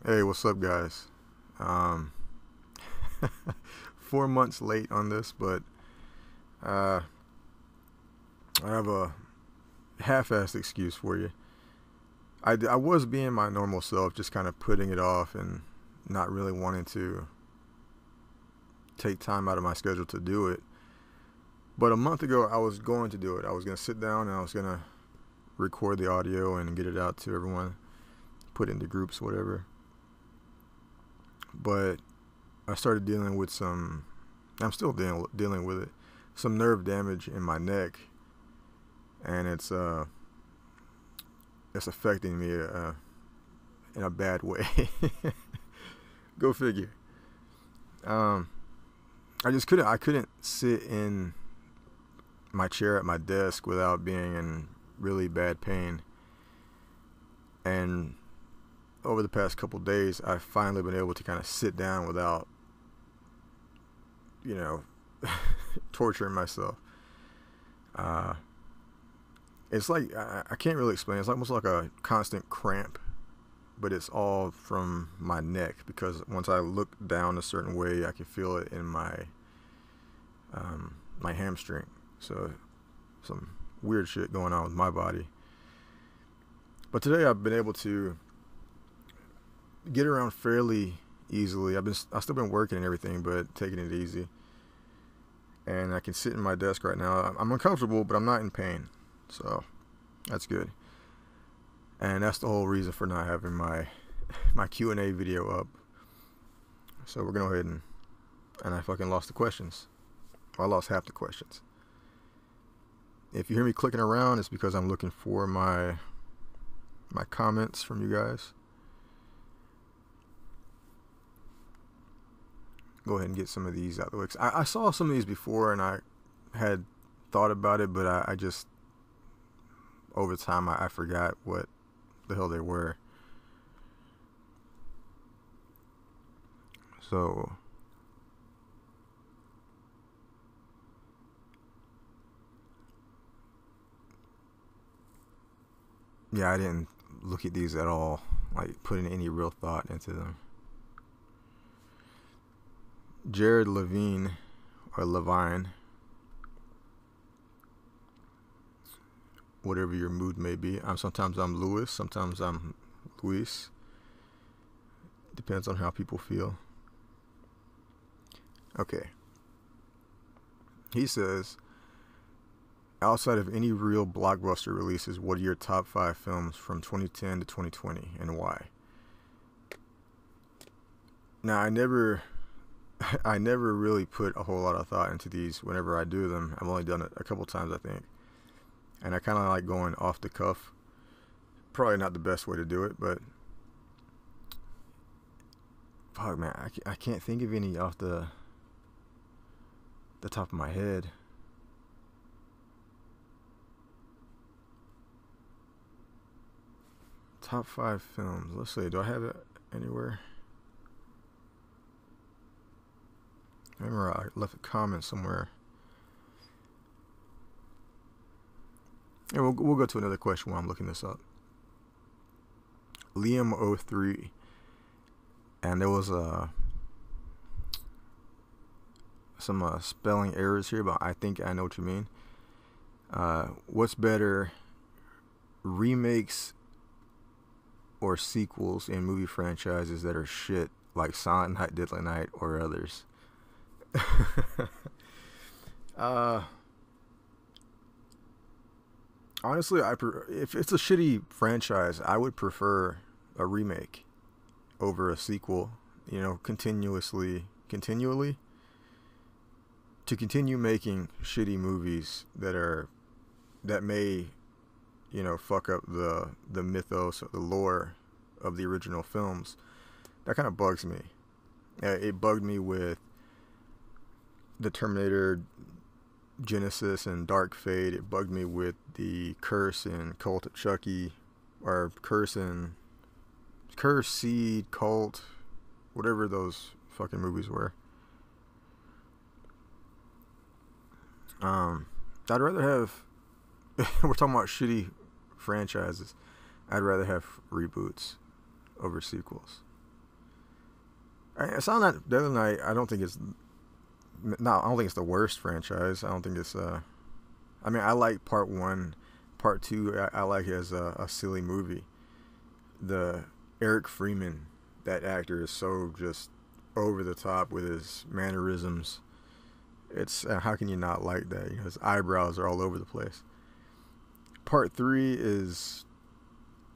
Hey, what's up, guys? Um, 4 months late on this, but uh, I have a half-assed excuse for you. I was being my normal self, just kind of putting it off and not really wanting to take time out of my schedule to do it. But a month ago, I was going to do it. I was going to sit down and I was going to record the audio and get it out to everyone, put it into groups, whatever. But I started dealing with I'm still dealing with it, some nerve damage in my neck, and it's affecting me in a bad way. Go figure. I couldn't sit in my chair at my desk without being in really bad pain. And over the past couple days, I've finally been able to kind of sit down without, you know, torturing myself. It's like, I can't really explain. It's almost like a constant cramp, but it's all from my neck, because once I look down a certain way, I can feel it in my hamstring. So some weird shit going on with my body. But today I've been able to get around fairly easily. I've still been working and everything, but taking it easy. And I can sit in my desk right now. I'm uncomfortable, but I'm not in pain, so that's good. And that's the whole reason for not having my Q&A video up. So we're gonna go ahead and I fucking lost the questions. Well, I lost half the questions. If you hear me clicking around, it's because I'm looking for my comments from you guys. Go ahead and get some of these out of the way. I saw some of these before and I had thought about it, but I just, over time, I forgot what the hell they were. So yeah, I didn't look at these at all, like putting any real thought into them. Jared Levine, or Levine, whatever your mood may be. Sometimes I'm Lewis, sometimes I'm Luis. Depends on how people feel. Okay. He says, outside of any real blockbuster releases, what are your top 5 films from 2010 to 2020 and why? Now, I never really put a whole lot of thought into these whenever I do them. I've only done it a couple times, I think. And I kind of like going off the cuff. Probably not the best way to do it, but fuck, man, I can't think of any off the top of my head. Top 5 films. Let's see, do I have it anywhere? I remember I left a comment somewhere. And we'll go to another question while I'm looking this up. Liam03. And there was some spelling errors here, but I think I know what you mean. What's better, remakes or sequels in movie franchises that are shit, like Silent Night, Deadly Night, or others? Honestly, if it's a shitty franchise, I would prefer a remake over a sequel. You know, continually to continue making shitty movies that may, you know, fuck up the mythos or the lore of the original films. That kind of bugs me. It bugged me with the Terminator Genesis and Dark Fate. It bugged me with the Curse and Cult of Chucky, or Curse, Seed, Cult, whatever those fucking movies were. I'd rather have we're talking about shitty franchises. I'd rather have reboots over sequels. I saw that the other night. I don't think it's no. I don't think it's the worst franchise. I don't think it's. I mean, I like part one, part two. I like it as a silly movie. The Eric Freeman, that actor is so just over the top with his mannerisms. It's how can you not like that? You know, his eyebrows are all over the place. Part three is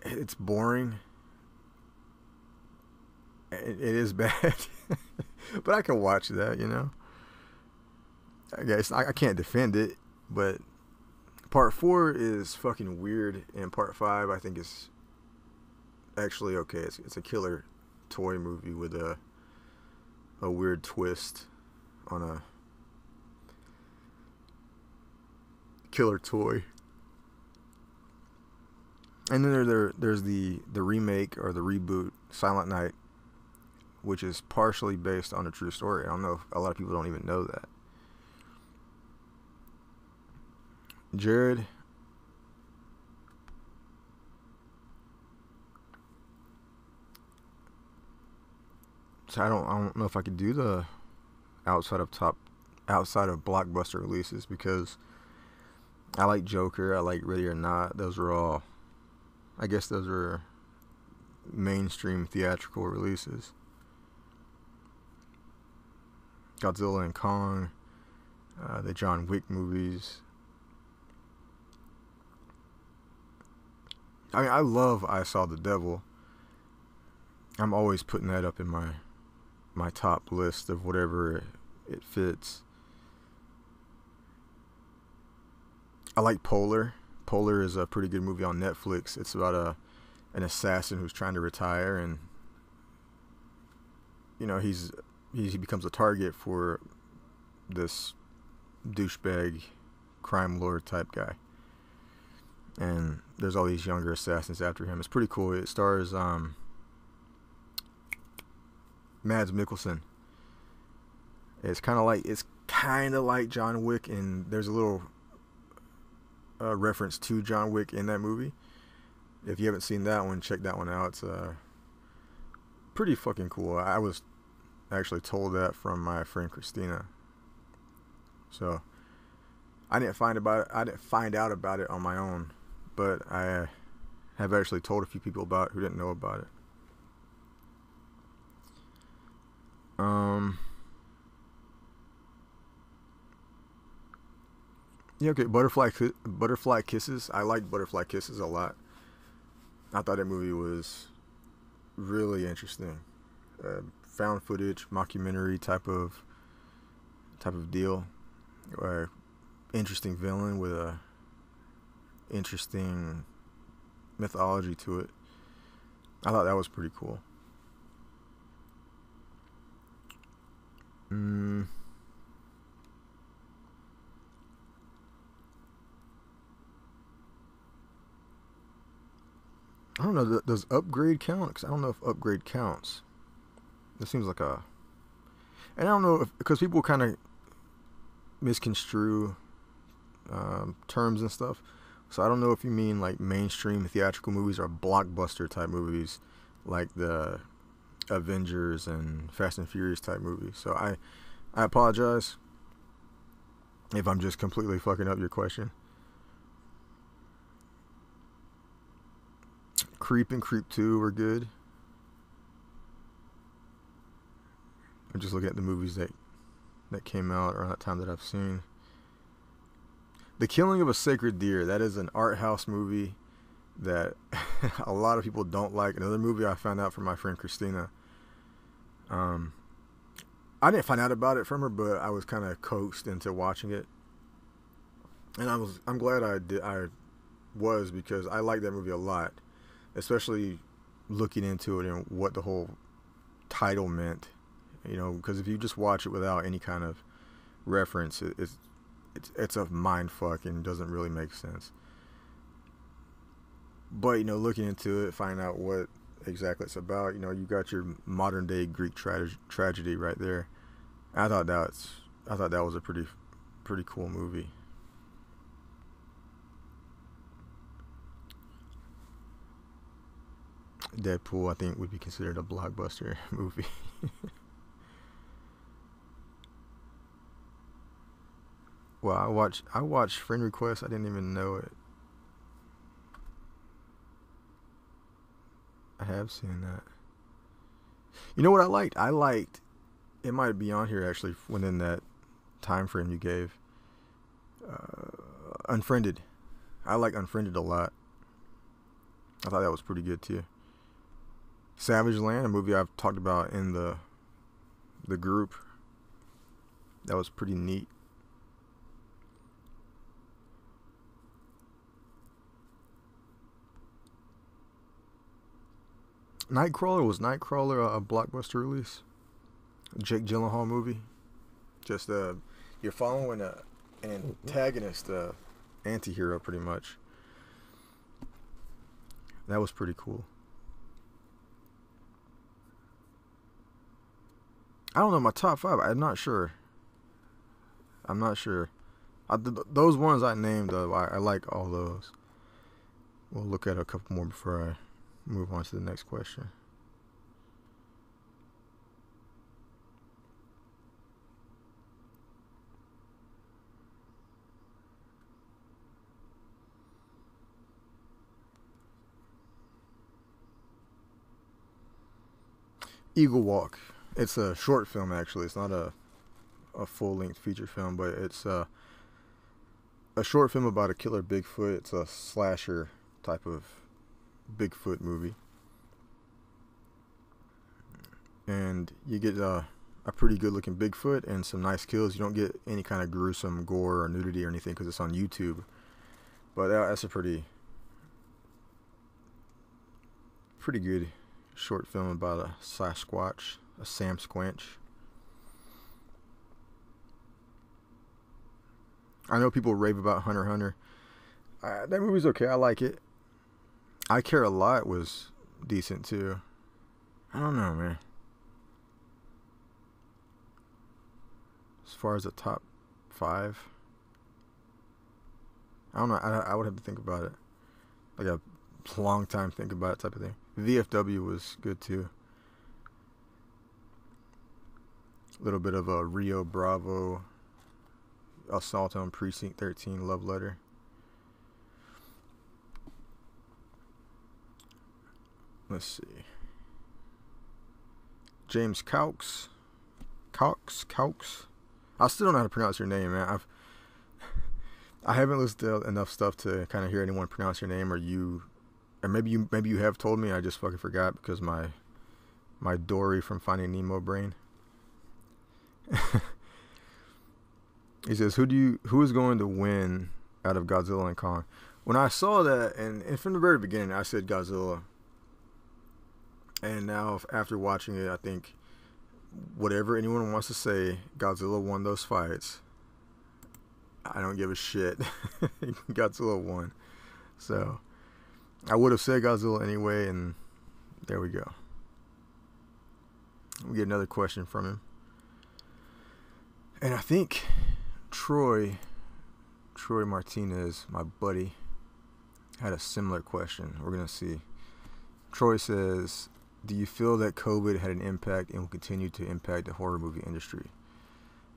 it's boring. It is bad, but I can watch that. You know, I guess I can't defend it, but part four is fucking weird, and part five I think is actually okay. It's a killer toy movie with a weird twist on a killer toy. And then there's the remake or the reboot Silent Night, which is partially based on a true story. I don't know if a lot of people don't even know that. Jared, so I don't know if I could do the outside of blockbuster releases, because I like Joker, I like Ready or Not. Those are all, I guess those are mainstream theatrical releases. Godzilla and Kong, the John Wick movies. I mean, I love I Saw the Devil. I'm always putting that up in my top list of whatever it fits. I like Polar. Polar is a pretty good movie on Netflix. It's about an assassin who's trying to retire, and you know he becomes a target for this douchebag crime lord type guy, and there's all these younger assassins after him. It's pretty cool. It stars Mads Mikkelsen. It's kind of like John Wick, and there's a little reference to John Wick in that movie. If you haven't seen that one, check that one out. It's pretty fucking cool. I was actually told that from my friend Christina. So I didn't find out about it on my own, but I have actually told a few people about it who didn't know about it. Yeah, okay. Butterfly Kisses. I liked Butterfly Kisses a lot. I thought that movie was really interesting. Found footage, mockumentary type of deal. Interesting villain with a interesting mythology to it. I thought that was pretty cool. I don't know. Does Upgrade count? Because I don't know if Upgrade counts. This seems like a... And I don't know if... Because people kind of misconstrue terms and stuff. So I don't know if you mean like mainstream theatrical movies or blockbuster type movies, like the Avengers and Fast and Furious type movies. So I apologize if I'm just completely fucking up your question. Creep and Creep 2 were good. I'm just looking at the movies that came out around that time that I've seen. The Killing of a Sacred Deer, that is an art house movie that a lot of people don't like. Another movie I found out from my friend Christina. I didn't find out about it from her, but I was kind of coaxed into watching it, and I'm glad I was, because I like that movie a lot, especially looking into it and what the whole title meant. You know, because if you just watch it without any kind of reference, it's a mind fuck and doesn't really make sense. But you know, looking into it, find out what exactly it's about. You know, you got your modern day Greek tragedy right there. I thought that was a pretty cool movie. Deadpool, I think, would be considered a blockbuster movie. Well, I watched Friend Request. I didn't even know it. I have seen that. You know what I liked? It might be on here actually within that time frame you gave. Unfriended. I like Unfriended a lot. I thought that was pretty good too. Savage Land, a movie I've talked about in the group. That was pretty neat. Nightcrawler, was Nightcrawler a blockbuster release? A Jake Gyllenhaal movie? Just you're following an antagonist, anti-hero pretty much. That was pretty cool. I don't know, my top 5, I'm not sure. Those ones I named, I like all those. We'll look at a couple more before I move on to the next question. Eagle Walk. It's a short film, actually. It's not a full-length feature film, but it's a short film about a killer Bigfoot. It's a slasher type of Bigfoot movie. And you get a pretty good-looking Bigfoot and some nice kills. You don't get any kind of gruesome gore or nudity or anything because it's on YouTube. But that's a pretty good short film about a Sasquatch, a Sam Squanch. I know people rave about Hunter x Hunter. That movie's okay. I like it. I Care a Lot was decent too. I don't know, man. As far as the top 5, I don't know. I would have to think about it. Like a long time think about it type of thing. VFW was good too. A little bit of a Rio Bravo assault on Precinct 13 love letter. Let's see. James Caux. I still don't know how to pronounce your name, man. I haven't listened to enough stuff to kind of hear anyone pronounce your name, or maybe you have told me. I just fucking forgot because my Dory from Finding Nemo brain. He says, who is going to win out of Godzilla and Kong? When I saw that, and from the very beginning, I said Godzilla. And now, after watching it, I think whatever anyone wants to say, Godzilla won those fights. I don't give a shit. Godzilla won. So, I would have said Godzilla anyway, and there we go. We get another question from him. And I think Troy Martinez, my buddy, had a similar question. We're going to see. Troy says, do you feel that COVID had an impact and will continue to impact the horror movie industry?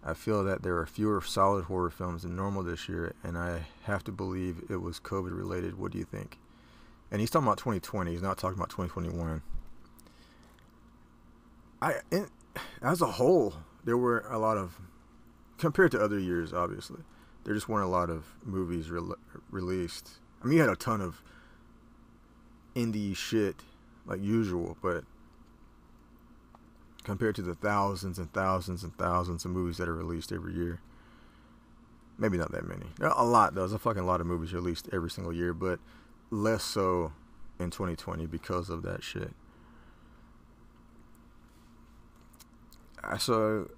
I feel that there are fewer solid horror films than normal this year, and I have to believe it was COVID related. What do you think? And he's talking about 2020. He's not talking about 2021. As a whole, there were a lot of, compared to other years, obviously, there just weren't a lot of movies released. I mean, you had a ton of indie shit, like usual, but compared to the thousands and thousands and thousands of movies that are released every year, maybe not that many. A lot, though. There's a fucking lot of movies released every single year, but less so in 2020 because of that shit. So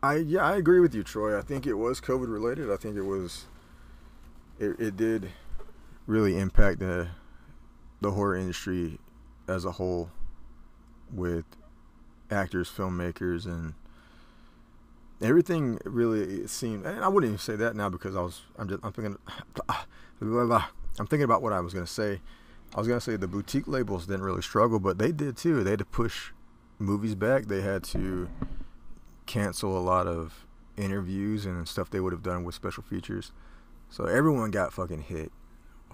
I agree with you, Troy. I think it was COVID related. I think it did really impact the horror industry as a whole, with actors, filmmakers, and everything. Really, it seemed, and I wouldn't even say that now because I'm thinking about what I was gonna say. I was gonna say the boutique labels didn't really struggle, but they did too. They had to push movies back. They had to cancel a lot of interviews and stuff they would have done with special features. So everyone got fucking hit.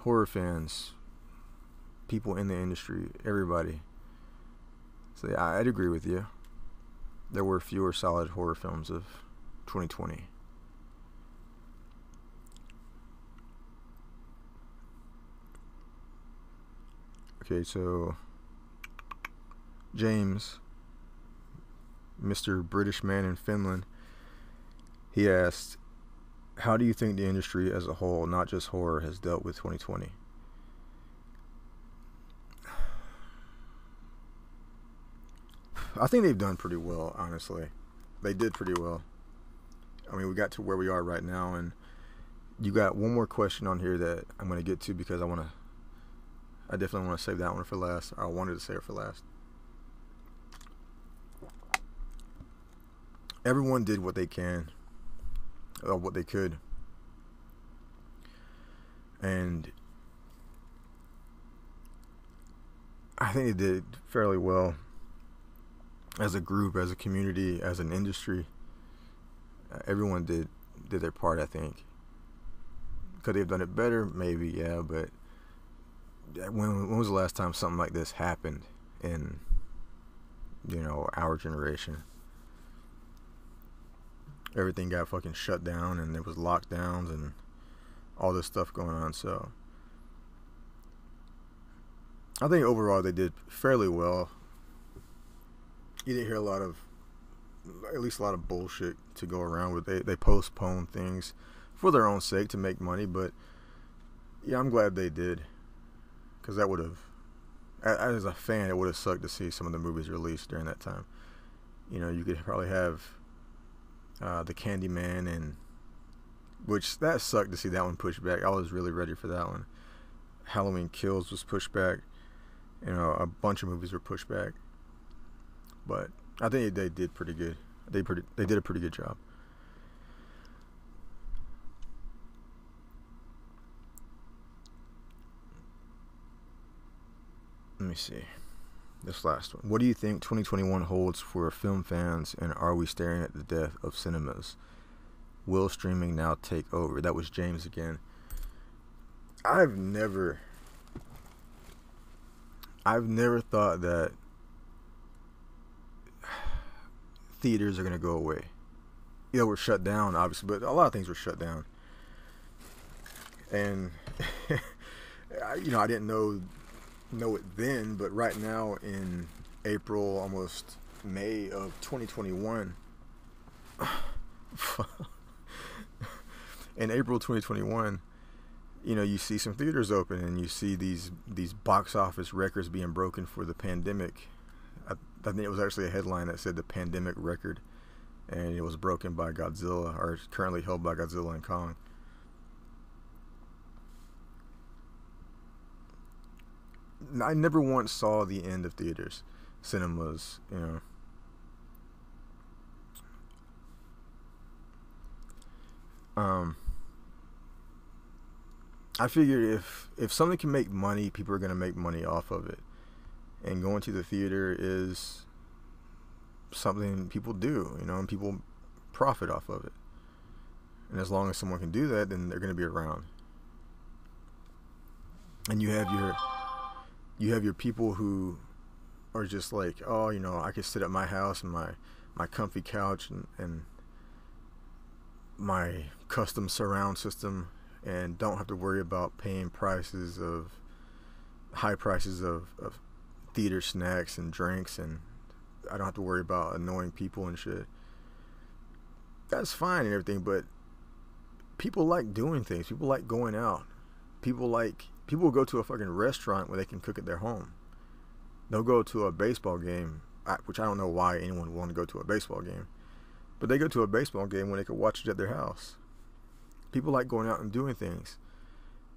Horror fans, people in the industry, everybody. So yeah, I'd agree with you. There were fewer solid horror films of 2020. Okay, so James, Mr. British man in Finland, he asked, how do you think the industry as a whole, not just horror, has dealt with 2020? I think they've done pretty well, honestly. They did pretty well. I mean, we got to where we are right now, and you got one more question on here that I'm going to get to because I definitely want to save that one for last. I wanted to save it for last. Everyone did what they can, or what they could. And I think they did fairly well as a group, as a community, as an industry. Everyone did their part, I think. Could they have done it better? Maybe, yeah, but when was the last time something like this happened in, our generation? Everything got fucking shut down, and there was lockdowns and all this stuff going on. So I think overall they did fairly well. You didn't hear at least a lot of bullshit to go around with. They postponed things for their own sake to make money, but yeah, I'm glad they did, because that would have, as a fan, it would have sucked to see some of the movies released during that time. You could probably have the Candyman, and which that sucked to see that one pushed back. I was really ready for that one. Halloween Kills was pushed back. A bunch of movies were pushed back, but I think they did pretty good. They did a pretty good job. Let me see. This last one. What do you think 2021 holds for film fans, and are we staring at the death of cinemas? Will streaming now take over? That was James again. I've never thought that theaters are going to go away. We're shut down, obviously, but a lot of things were shut down. And, I didn't know it then, but right now in April, almost May of 2021, in April 2021, you see some theaters open, and you see these box office records being broken for the pandemic. I think it was actually a headline that said the pandemic record, and it was broken by Godzilla, or currently held by Godzilla and Kong. I never once saw the end of theaters, cinemas, I figured if something can make money, people are going to make money off of it. And going to the theater is something people do, and people profit off of it. And as long as someone can do that, then they're going to be around. And you have your people who are just like, oh, I could sit at my house and my comfy couch and my custom surround system, and don't have to worry about paying high prices of theater snacks and drinks, and I don't have to worry about annoying people and shit. That's fine and everything, but people like doing things. People like going out. People will go to a fucking restaurant where they can cook at their home. They'll go to a baseball game, which I don't know why anyone would want to go to a baseball game, but they go to a baseball game when they could watch it at their house. People like going out and doing things,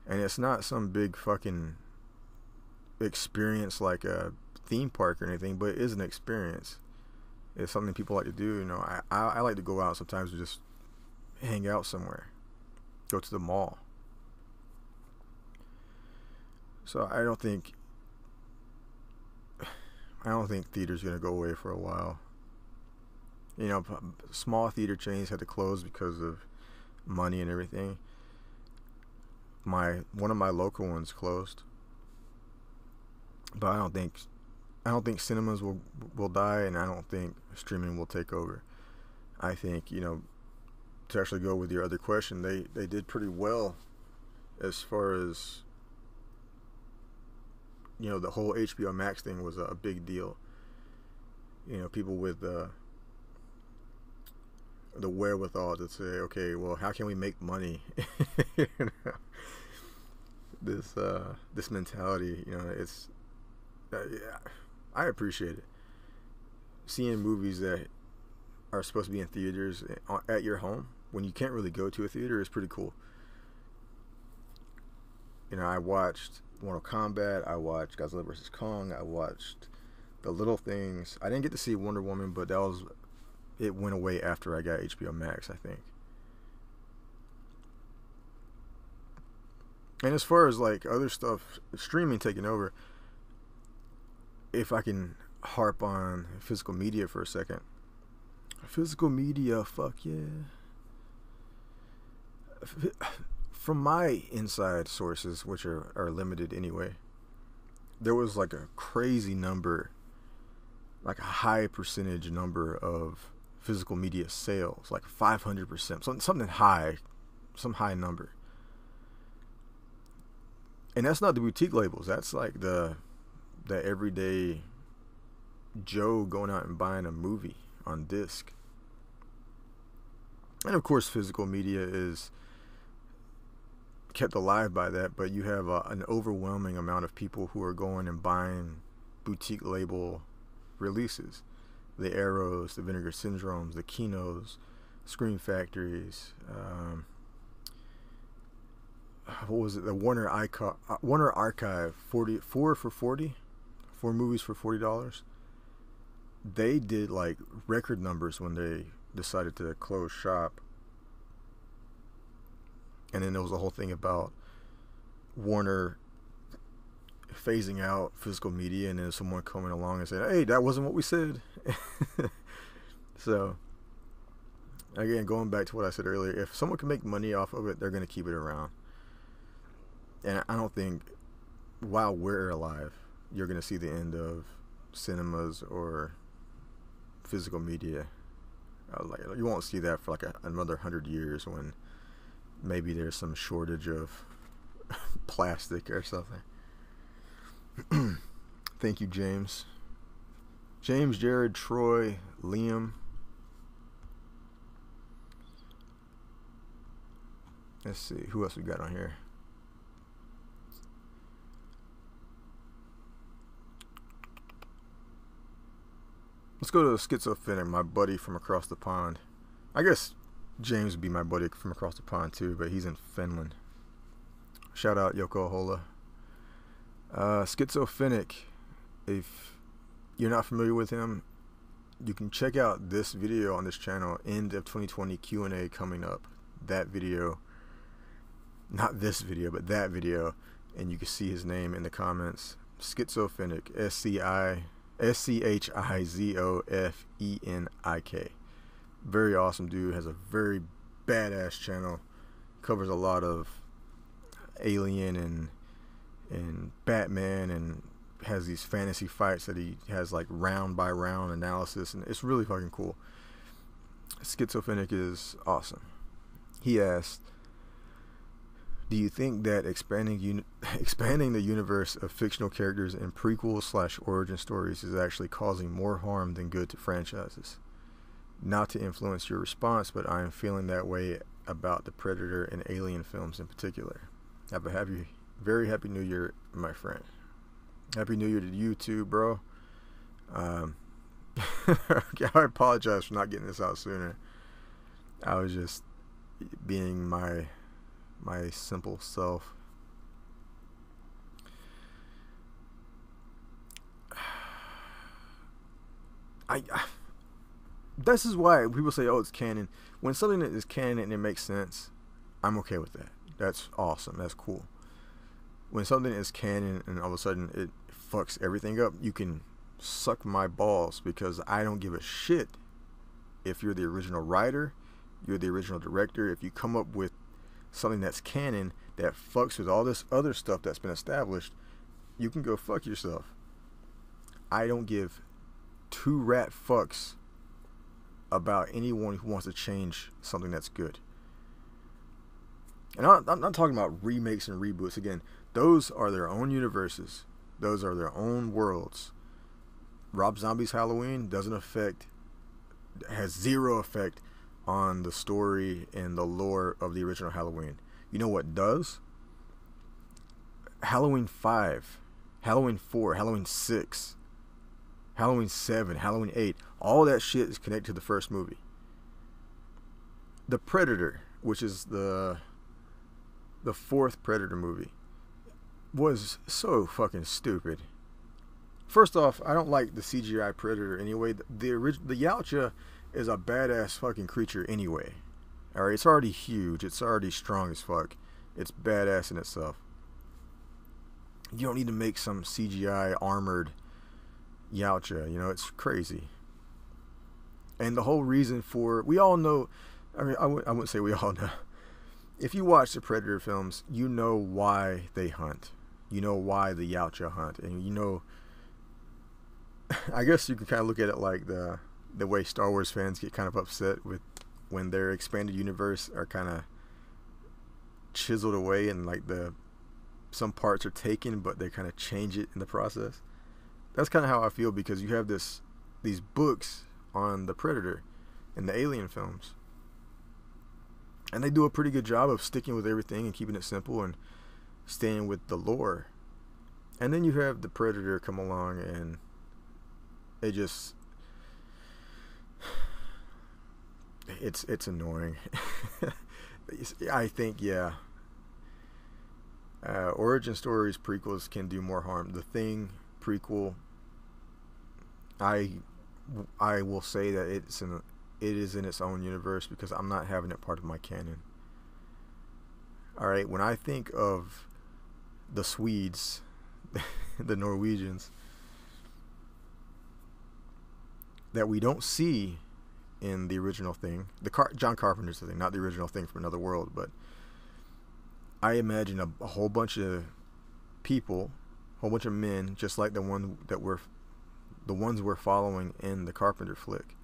and it's not some big fucking experience like a theme park or anything, but it is an experience. It's something people like to do. I like to go out sometimes to just hang out somewhere, go to the mall. So I don't think theater's gonna go away for a while. You know, small theater chains had to close because of money and everything. One of my local ones closed, but I don't think cinemas will die, and I don't think streaming will take over. I think, you know, to actually go with your other question, they did pretty well as far as, you know, the whole HBO Max thing was a big deal. You know, people with the wherewithal to say, okay, well, how can we make money? You know, this mentality, you know, it's yeah, I appreciate it. Seeing movies that are supposed to be in theaters at your home when you can't really go to a theater is pretty cool. You know, I watched Mortal Kombat, I watched Godzilla vs. Kong, I watched The Little Things. I didn't get to see Wonder Woman, but it went away after I got HBO Max, I think. And as far as like other stuff, streaming taking over, if I can harp on physical media for a second. Physical media, fuck yeah. From my inside sources, which are limited anyway, there was like a crazy number, like a high percentage number of physical media sales, like 500%, something high, some high number. And that's not the boutique labels. That's like the everyday Joe going out and buying a movie on disc. And of course, physical media is kept alive by that, but you have an overwhelming amount of people who are going and buying boutique label releases. The Arrows, the Vinegar Syndromes, the Kinos, Scream Factories, what was it? The Warner Archive, 4 movies for $40. They did like record numbers when they decided to close shop. And then there was a whole thing about Warner phasing out physical media, and then someone coming along and saying, hey, that wasn't what we said. So again, going back to what I said earlier, if someone can make money off of it, they're going to keep it around. And I don't think while we're alive you're going to see the end of cinemas or physical media. Like, you won't see that for like another 100 years when maybe there's some shortage of plastic or something. Thank you, James. James, Jared, Troy, Liam. Let's see, who else we got on here? Let's go to Schizophrenic, my buddy from across the pond. I guess James would be my buddy from across the pond too, but he's in Finland. Shout out Yoko Hola. Schizophrenic, if you're not familiar with him, you can check out this video on this channel, end of 2020 Q&A coming up. That video, not this video, but that video, and you can see his name in the comments. Schizophrenic, SCHIZOFENIK. Very awesome dude, has a very badass channel, covers a lot of Alien and Batman, and has these fantasy fights that he has like round by round analysis, and it's really fucking cool. Schizophrenic is awesome. He asked, do you think that expanding the universe of fictional characters in prequel/origin stories is actually causing more harm than good to franchises? Not to influence your response, but I am feeling that way about the Predator and Alien films in particular. Have a very happy New Year, my friend. Happy New Year to you too, bro. I apologize for not getting this out sooner. I was just being my simple self. This is why people say, oh, it's canon. When something is canon and it makes sense, I'm okay with that. That's awesome. That's cool. When something is canon and all of a sudden it fucks everything up, you can suck my balls, because I don't give a shit if you're the original writer, you're the original director, if you come up with something that's canon that fucks with all this other stuff that's been established, you can go fuck yourself. I don't give two rat fucks about anyone who wants to change something that's good. And I'm not talking about remakes and reboots. Again, those are their own universes. Those are their own worlds. Rob Zombie's Halloween has zero effect on the story and the lore of the original Halloween. You know what does? Halloween 5, Halloween 4, Halloween 6, Halloween 7, Halloween 8, all that shit is connected to the first movie. The Predator, which is the fourth Predator movie, was so fucking stupid. First off, I don't like the CGI Predator anyway. The Yautja is a badass fucking creature anyway. Alright, it's already huge. It's already strong as fuck. It's badass in itself. You don't need to make some CGI armored Yautja. You know, it's crazy. And the whole reason for... We all know... I mean, I wouldn't say we all know. If you watch the Predator films, you know why they hunt. You know why the Yautja hunt. And you know... I guess you can kind of look at it like the way Star Wars fans get kind of upset with when their expanded universe are kind of chiseled away and like some parts are taken, but they kind of change it in the process. That's kind of how I feel, because you have these books on the Predator and the Alien films, and they do a pretty good job of sticking with everything and keeping it simple and staying with the lore. And then you have the Predator come along and it just... It's annoying. I think, yeah. Origin stories, prequels can do more harm. The Thing prequel, I will say that it is in its own universe, because I'm not having it part of my canon. Alright, when I think of the Swedes, the Norwegians, that we don't see in the original Thing, John Carpenter's Thing, not the original Thing from Another World, but I imagine a whole bunch of people, a whole bunch of men, just like the ones we're following in the Carpenter flick,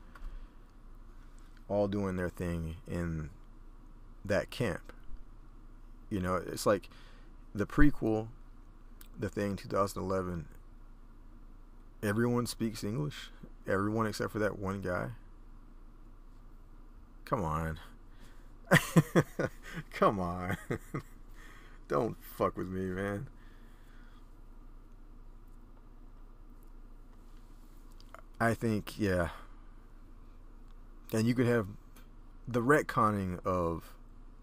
all doing their thing in that camp. You know, it's like the prequel, The Thing, 2011. Everyone speaks English. Everyone except for that one guy. Come on. Come on. Don't fuck with me, man. I think, yeah. And you could have the retconning of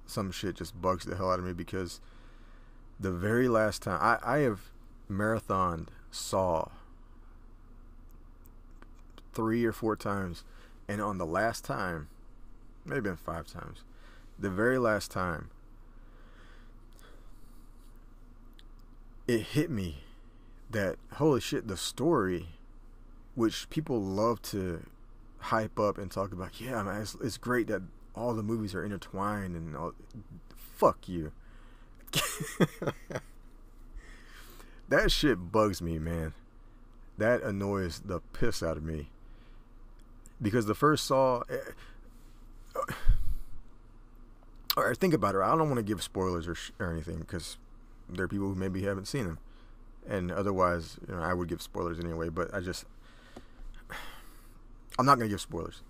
some shit just bugs the hell out of me, because the very last time I have marathoned Saw 3 or 4 times, and on the last time, maybe been 5 times, the very last time, it hit me that, holy shit, the story, which people love to hype up and talk about, yeah, man, it's great that all the movies are intertwined and all. Fuck you. That shit bugs me, man. That annoys the piss out of me, because the first Saw... Alright, think about it. I don't want to give spoilers or anything, because there are people who maybe haven't seen them, and otherwise, you know, I would give spoilers anyway. But I'm not going to give spoilers.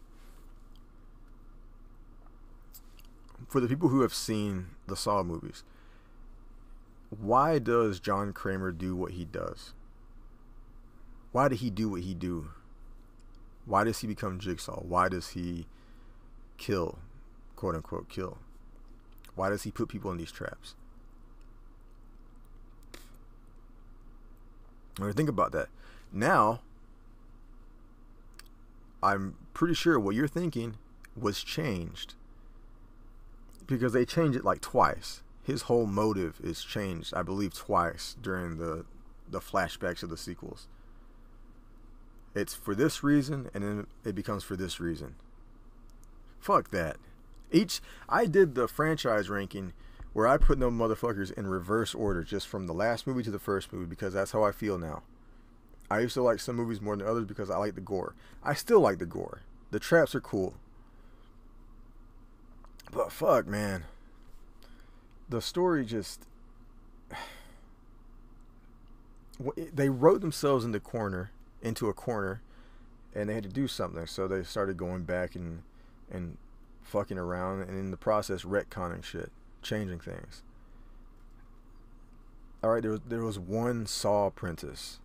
For the people who have seen the Saw movies, why does John Kramer do what he does? Why did he do what he do? Why does he become Jigsaw? Why does he kill, quote unquote kill? Why does he put people in these traps? Or think about that. Now, I'm pretty sure what you're thinking was changed, because they changed it like twice. His whole motive is changed, I believe, twice during the flashbacks of the sequels. It's for this reason, and then it becomes for this reason. Fuck that. I did the franchise ranking where I put them motherfuckers in reverse order, just from the last movie to the first movie, because that's how I feel now. I used to like some movies more than others because I like the gore. I still like the gore. The traps are cool. But fuck, man. The story just... They wrote themselves into a corner, and they had to do something. So they started going back and fucking around, and in the process retconning shit, changing things. All right, there was one Saw apprentice.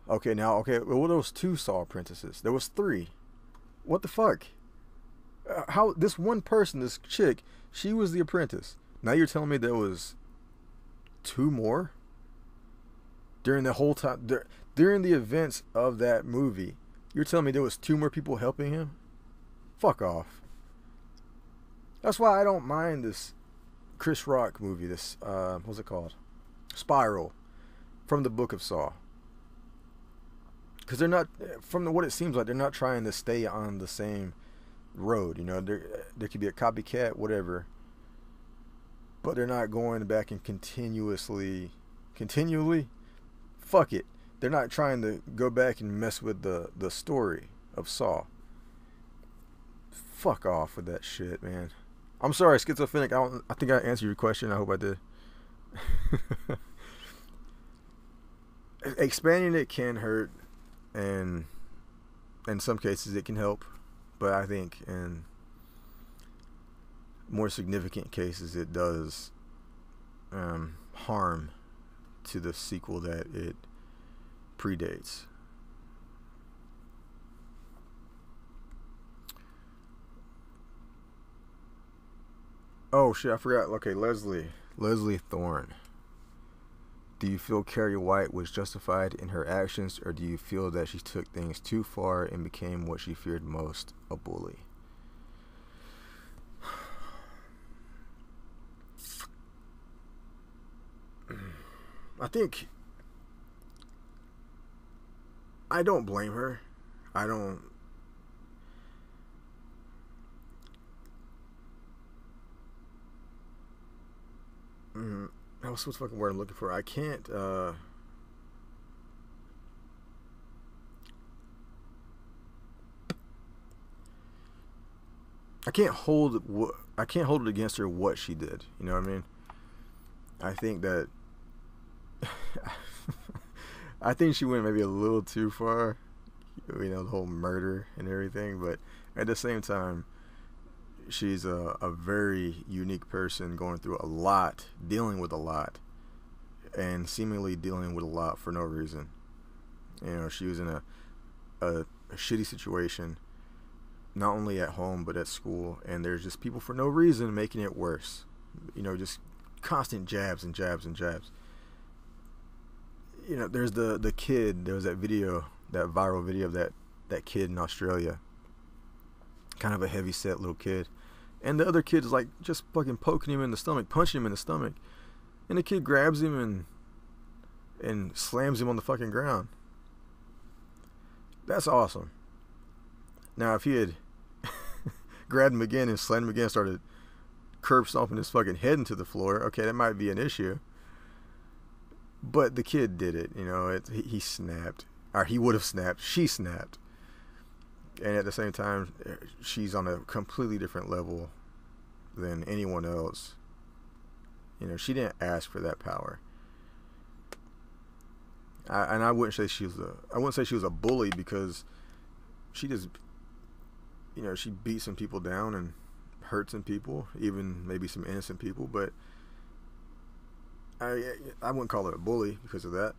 Well, there was 2 Saw apprentices. There was 3. What the fuck? How this one person, this chick, she was the apprentice. Now you're telling me there was 2 more? During the whole time, during the events of that movie, you're telling me there was 2 more people helping him? Fuck off. That's why I don't mind this Chris Rock movie, this, what's it called? Spiral, from the Book of Saw. Because they're not, from what it seems like, they're not trying to stay on the same road. You know, there could be a copycat, whatever. But they're not going back and continually? Fuck it. They're not trying to go back and mess with the story of Saw. Fuck off with that shit, man. I'm sorry, schizophrenic. I think I answered your question. I hope I did. Expanding it can hurt, and in some cases it can help, but I think in more significant cases it does harm to the sequel that it predates. Oh shit, I forgot. Okay, Leslie Thorne. Do you feel Carrie White was justified in her actions, or do you feel that she took things too far and became what she feared most, a bully? I think I don't blame her. I don't. What's the fucking word I'm looking for? I can't. I can't hold it against her what she did. You know what I mean? I think that. I think she went maybe a little too far. You know, the whole murder and everything. But at the same time, she's a very unique person, going through a lot, dealing with a lot, and seemingly dealing with a lot for no reason. You know, she was in a shitty situation, not only at home but at school, and there's just people for no reason making it worse. You know, just constant jabs and jabs and jabs. You know, there's the kid. There was that video, that viral video of that kid in Australia. Kind of a heavy-set little kid. And the other kid is like just fucking poking him in the stomach, punching him in the stomach. And the kid grabs him and slams him on the fucking ground. That's awesome. Now, if he had grabbed him again and slammed him again, started curb stomping his fucking head into the floor, okay, that might be an issue. But the kid did it, you know. He snapped. Or he would have snapped. She snapped. And at the same time, she's on a completely different level than anyone else. You know, she didn't ask for that power. I wouldn't say she was a bully, because she just, you know, she beat some people down and hurt some people, even maybe some innocent people. But I wouldn't call her a bully because of that.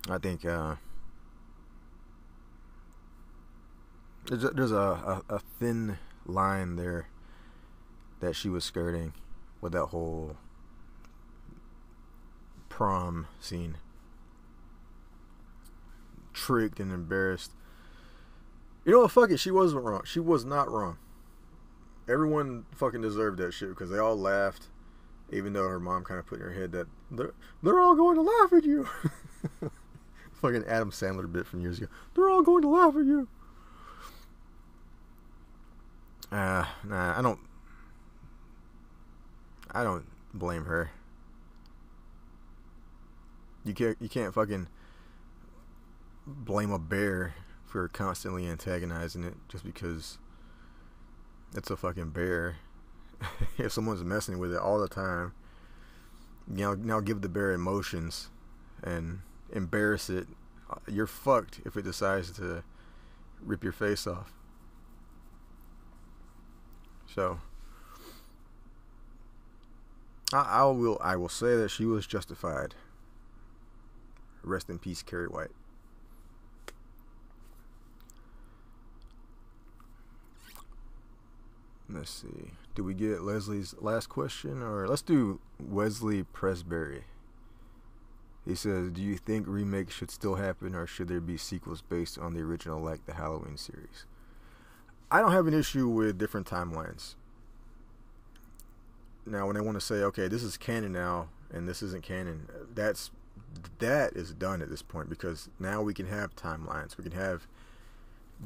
I think there's a thin line there that she was skirting with that whole prom scene. Tricked and embarrassed. You know what? Fuck it. She wasn't wrong. She was not wrong. Everyone fucking deserved that shit, because they all laughed, even though her mom kind of put in her head that they're all going to laugh at you. Fucking Adam Sandler bit from years ago. They're all going to laugh at you. Nah, I don't blame her. You can't fucking blame a bear for constantly antagonizing it just because it's a fucking bear. If someone's messing with it all the time, now give the bear emotions and embarrass it. You're fucked if it decides to rip your face off. So I will say that she was justified. Rest in peace, Carrie White. Let's see. Do we get Leslie's last question? Or let's do Wesley Presbury. He says, do you think remakes should still happen, or should there be sequels based on the original like the Halloween series? I don't have an issue with different timelines. Now, when they want to say, okay, this is canon now, and this isn't canon, that is done at this point, because now we can have timelines. We can have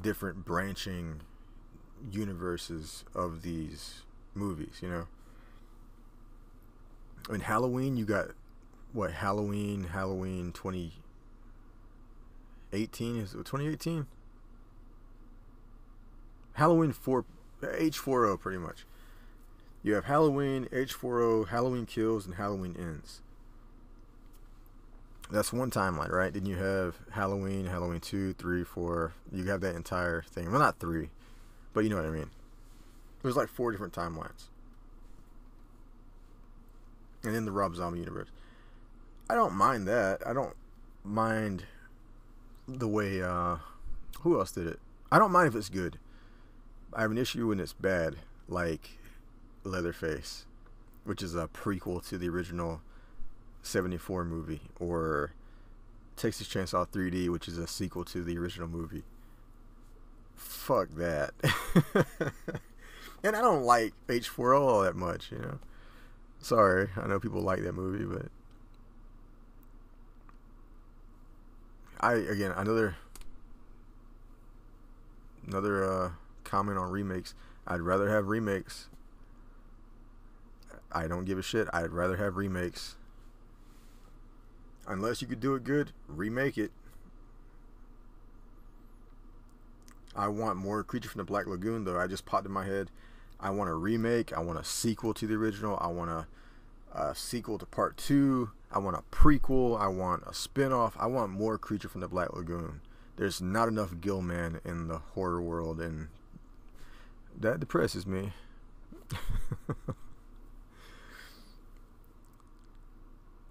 different branching universes of these movies, you know. In Halloween, you got what, Halloween 2018, is it 2018? Halloween 4 H4O, pretty much. You have Halloween, H4O, Halloween Kills, and Halloween Ends. That's one timeline, right? Then you have Halloween, Halloween 2, 3, 4. You have that entire thing. Well, not 3, but you know what I mean. There's like 4 different timelines. And then the Rob Zombie universe. I don't mind that. I don't mind the way, who else did it? I don't mind if it's good. I have an issue when it's bad, like Leatherface, which is a prequel to the original 74 movie, or Texas Chainsaw 3D, which is a sequel to the original movie. Fuck that. And I don't like H4O all that much, you know. Sorry, I know people like that movie, but another comment on remakes. I'd rather have remakes. I don't give a shit. I'd rather have remakes. Unless you could do it good, remake it. I want more Creature from the Black Lagoon, though. I just popped in my head. I want a remake. I want a sequel to the original. I want a sequel to part 2. I want a prequel. I want a spin-off. I want more Creature from the Black Lagoon. There's not enough Gilman in the horror world, and that depresses me.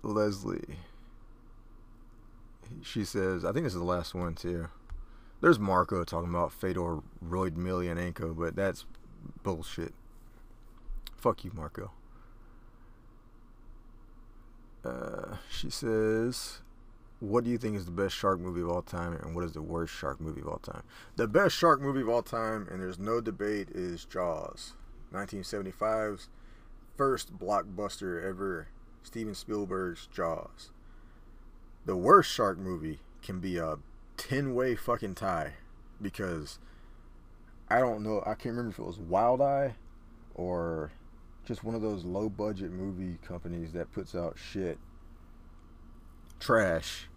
Leslie. She says, I think this is the last one too. There's Marco talking about Fedor Emelianenko, but that's bullshit. Fuck you, Marco. She says, what do you think is the best shark movie of all time, and what is the worst shark movie of all time? The best shark movie of all time, and there's no debate, is Jaws. 1975's first blockbuster ever, Steven Spielberg's Jaws. The worst shark movie can be a 10-way fucking tie, because I don't know, I can't remember if it was Wild Eye or just one of those low budget movie companies that puts out shit trash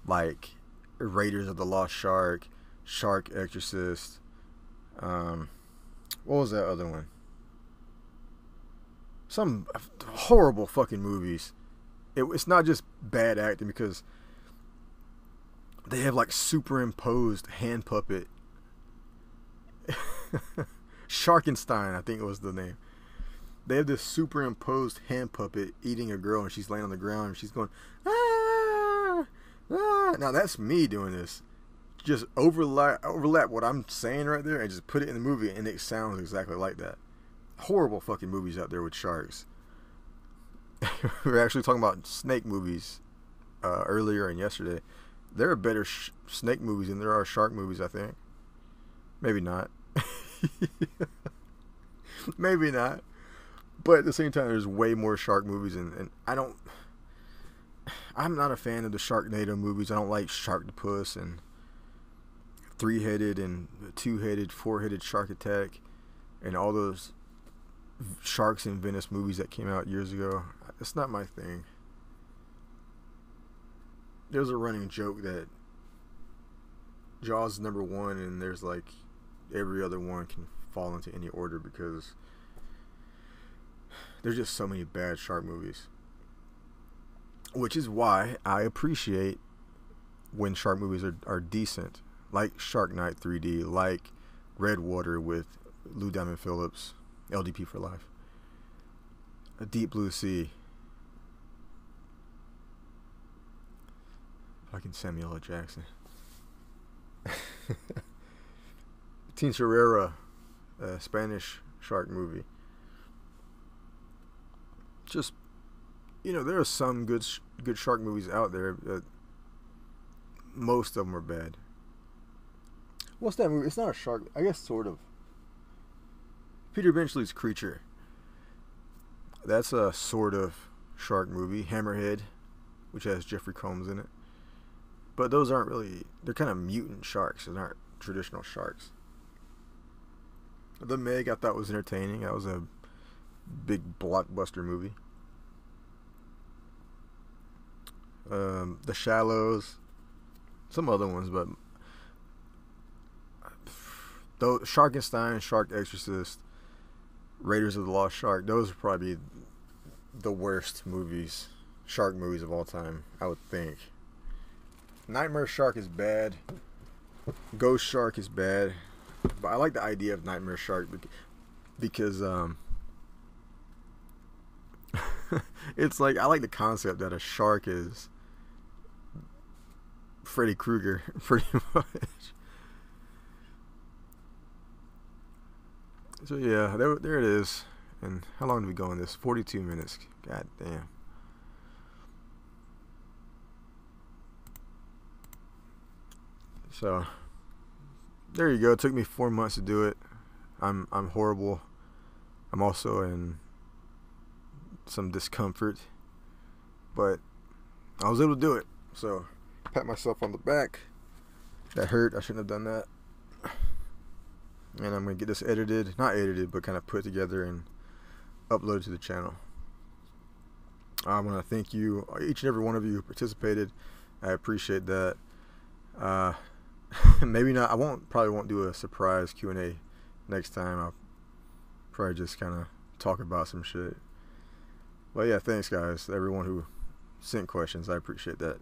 like Raiders of the Lost Shark, Shark Exorcist, what was that other one? Some horrible fucking movies. It's not just bad acting, because they have like superimposed hand puppet. Sharkenstein, I think it was the name. They have this superimposed hand puppet eating a girl, and she's laying on the ground, and she's going, ah, ah. Now that's me doing this. Just overlap what I'm saying right there, and just put it in the movie, and it sounds exactly like that. Horrible fucking movies out there with sharks. We were actually talking about snake movies earlier and yesterday. There are better snake movies than there are shark movies, I think. Maybe not. Maybe not. But at the same time, there's way more shark movies, and I I'm not a fan of the Sharknado movies. I don't like Sharktopus and three-headed and two-headed, four-headed Shark Attack and all those Sharks in Venice movies that came out years ago. It's not my thing. There's a running joke that Jaws is number one, and there's like every other one can fall into any order because there's just so many bad shark movies. Which is why I appreciate when shark movies are decent, like Shark Night 3D, like Redwater with Lou Diamond Phillips, LDP for life, A Deep Blue Sea, fucking Samuel L. Jackson, Tintorera, a Spanish shark movie. Just, there are some good shark movies out there, but most of them are bad. What's that movie? It's not a shark. I guess sort of. Peter Benchley's Creature. That's a sort of shark movie. Hammerhead, which has Jeffrey Combs in it. But those aren't really... They're kind of mutant sharks. They're not traditional sharks. The Meg I thought was entertaining. That was a big blockbuster movie. The Shallows. Some other ones, but... Sharkenstein, Shark Exorcist, Raiders of the Lost Shark, those are probably the worst movies, shark movies of all time, I would think. Nightmare Shark is bad. Ghost Shark is bad. But I like the idea of Nightmare Shark because it's like, I like the concept that a shark is Freddy Krueger, pretty much. So yeah, there it is. And how long did we go in this? 42 minutes. God damn. So there you go. It took me 4 months to do it. I'm horrible. I'm also in some discomfort, but I was able to do it. So pat myself on the back. That hurt. I shouldn't have done that. And I'm going to get this edited, not edited, but kind of put together and uploaded to the channel. I want to thank you, each and every one of you who participated. I appreciate that. Maybe not, probably won't do a surprise Q&A next time. I'll probably just kind of talk about some shit. But yeah, thanks guys, everyone who sent questions. I appreciate that.